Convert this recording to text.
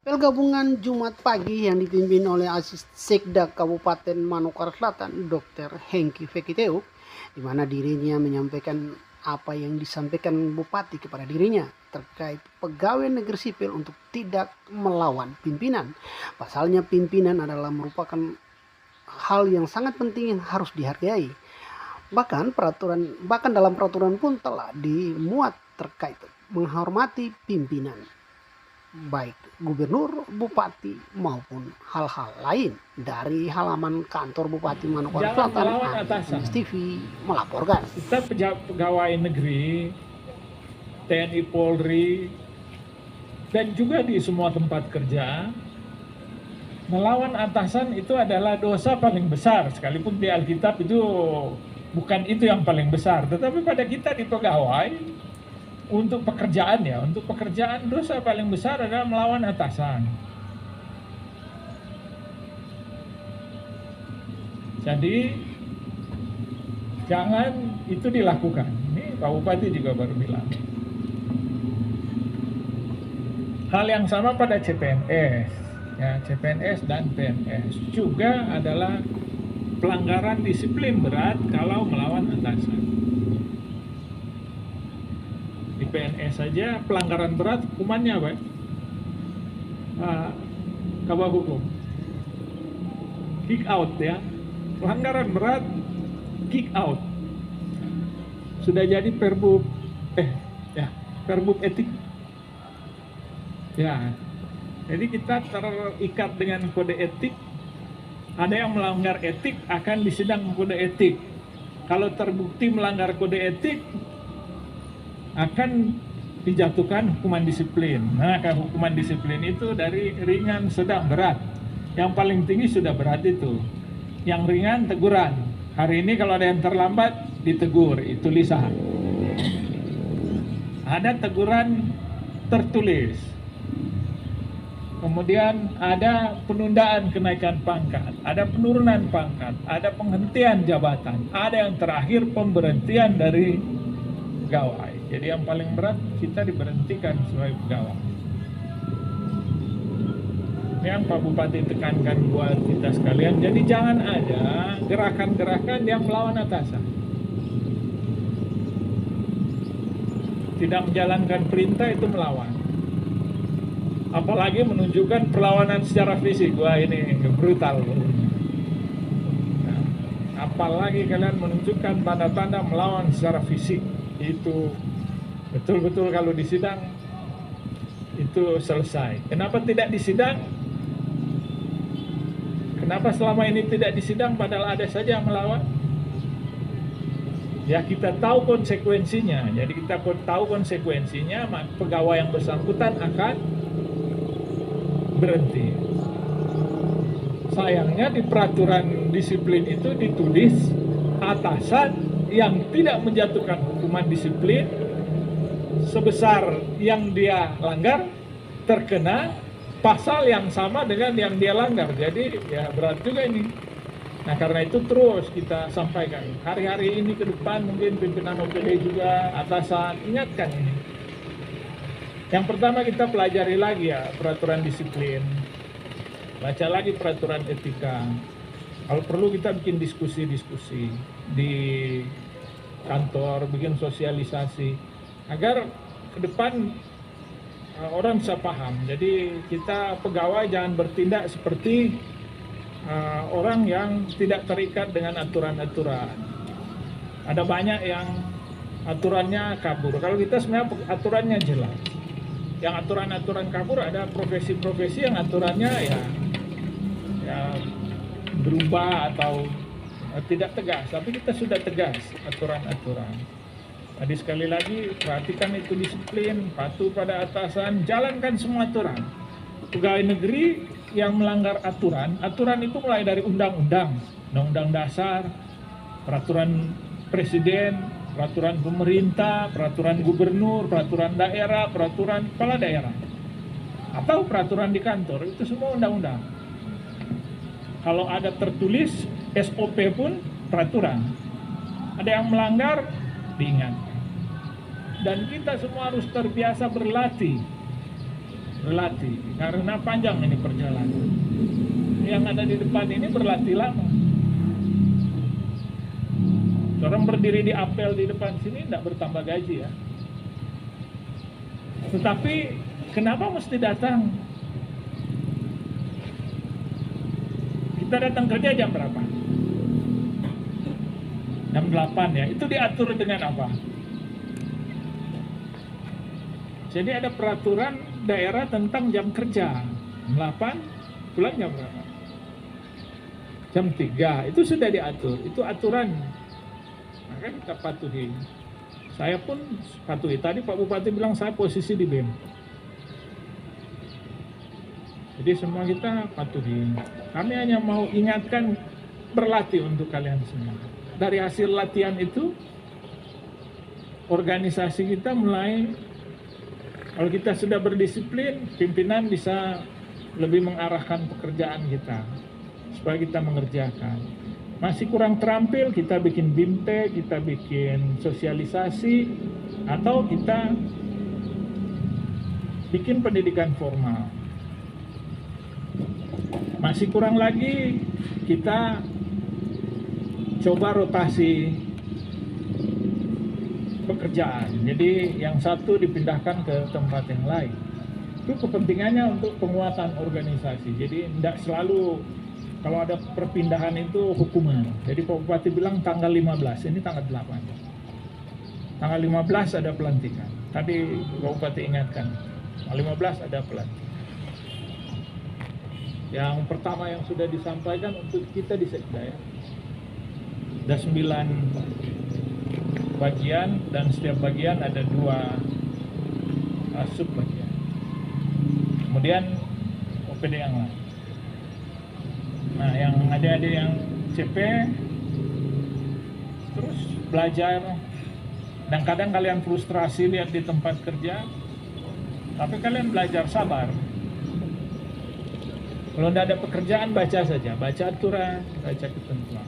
Apel gabungan Jumat pagi yang dipimpin oleh Sekda Kabupaten Manokwari Selatan, Dr. Hengki Fekiteu, di mana dirinya menyampaikan apa yang disampaikan Bupati kepada dirinya terkait pegawai negeri sipil untuk tidak melawan pimpinan. Pasalnya pimpinan adalah merupakan hal yang sangat penting yang harus dihargai. Bahkan dalam peraturan pun telah dimuat terkait menghormati pimpinan, baik gubernur, bupati maupun hal-hal lain. Dari halaman kantor Bupati Manokwari Jangan Selatan, melawan atasan. Anies TV melaporkan. Kita pegawai negeri, TNI Polri, dan juga di semua tempat kerja, melawan atasan itu adalah dosa paling besar. Sekalipun di Alkitab itu bukan itu yang paling besar, tetapi pada kita di pegawai, untuk pekerjaan dosa paling besar adalah melawan atasan. Jadi jangan itu dilakukan. Ini Pak Bupati juga baru bilang. Hal yang sama pada CPNS, ya, CPNS dan PNS juga adalah pelanggaran disiplin berat kalau melawan atasan. Di PNS saja pelanggaran berat hukumannya apa? Kabah hukum, kick out ya. Pelanggaran berat, kick out. Sudah jadi perbub etik. Ya, jadi kita terikat dengan kode etik. Ada yang melanggar etik akan disidang kode etik. Kalau terbukti melanggar kode etik, akan dijatuhkan hukuman disiplin. Nah, hukuman disiplin itu dari ringan, sedang, berat. Yang paling tinggi sudah berat itu. Yang ringan teguran. Hari ini kalau ada yang terlambat ditegur, itu lisan. Ada teguran tertulis. Kemudian ada penundaan kenaikan pangkat, ada penurunan pangkat, ada penghentian jabatan, ada yang terakhir pemberhentian dari pegawai. Jadi yang paling berat kita diberhentikan sebagai pegawai. Yang Pak Bupati tekankan buat kita sekalian, jadi jangan ada gerakan-gerakan yang melawan atasan. Tidak menjalankan perintah itu melawan. Apalagi menunjukkan perlawanan secara fisik. Wah, ini brutal. Nah, apalagi kalian menunjukkan tanda-tanda melawan secara fisik. Itu betul-betul kalau disidang itu selesai. Kenapa tidak disidang? Kenapa selama ini tidak disidang padahal ada saja yang melawan? Ya, kita tahu konsekuensinya. Jadi kita tahu konsekuensinya, pegawai yang bersangkutan akan berhenti. Sayangnya di peraturan disiplin itu ditulis atasan yang tidak menjatuhkan hukuman disiplin sebesar yang dia langgar terkena pasal yang sama dengan yang dia langgar. Jadi ya berat juga ini. Nah, karena itu terus kita sampaikan. Hari-hari ini ke depan mungkin pimpinan OPD juga, atasan, ingatkan ini. Yang pertama kita pelajari lagi ya peraturan disiplin. Baca lagi peraturan etika. Kalau perlu kita bikin diskusi-diskusi di kantor, bikin sosialisasi. Agar ke depan orang bisa paham. Jadi kita pegawai jangan bertindak seperti orang yang tidak terikat dengan aturan-aturan. Ada banyak yang aturannya kabur. Kalau kita sebenarnya aturannya jelas. Yang aturan-aturan kabur, ada profesi-profesi yang aturannya ya berubah atau tidak tegas. Tapi kita sudah tegas aturan-aturan. Tadi sekali lagi perhatikan itu disiplin, patuh pada atasan, jalankan semua aturan. Pegawai negeri yang melanggar aturan itu mulai dari undang-undang dasar, peraturan presiden, peraturan pemerintah, peraturan gubernur, peraturan daerah, peraturan kepala daerah, atau peraturan di kantor, itu semua undang-undang. Kalau ada tertulis SOP pun peraturan. Ada yang melanggar, diingatkan. Dan kita semua harus terbiasa berlatih berlatih karena panjang ini perjalanan. Yang ada di depan ini berlatih lama. Orang berdiri di apel di depan sini tidak bertambah gaji ya. Tetapi kenapa mesti datang? Kita datang kerja jam berapa? Jam 8 ya. Itu diatur dengan apa? Jadi ada peraturan daerah tentang jam kerja. Jam 8, pulang jam berapa? Jam 3, itu sudah diatur. Itu aturan. Maka kita patuhi. Saya pun patuhi. Tadi Pak Bupati bilang saya posisi di BEM. Jadi semua kita patuhi. Kami hanya mau ingatkan, berlatih untuk kalian semua. Dari hasil latihan itu, organisasi kita mulai, kalau kita sudah berdisiplin, pimpinan bisa lebih mengarahkan pekerjaan kita supaya kita mengerjakan. Masih kurang terampil, kita bikin bimte, kita bikin sosialisasi, atau kita bikin pendidikan formal. Masih kurang lagi, kita coba rotasi pekerjaan. Jadi yang satu dipindahkan ke tempat yang lain. Itu kepentingannya untuk penguatan organisasi. Jadi tidak selalu kalau ada perpindahan itu hukuman. Jadi Pak Bupati bilang tanggal 15, ini tanggal 8. Tanggal 15 ada pelantikan. Tadi Pak Bupati ingatkan, tanggal 15 ada pelantikan. Yang pertama yang sudah disampaikan untuk kita di Sekda ya. Ada 9 bagian dan setiap bagian ada 2 sub bagian. Kemudian OPD yang lain. Nah, yang adik-adik yang CP terus belajar, dan kadang kalian frustrasi lihat di tempat kerja, tapi kalian belajar sabar. Kalau tidak ada pekerjaan, baca saja, baca aturan, baca ketentuan.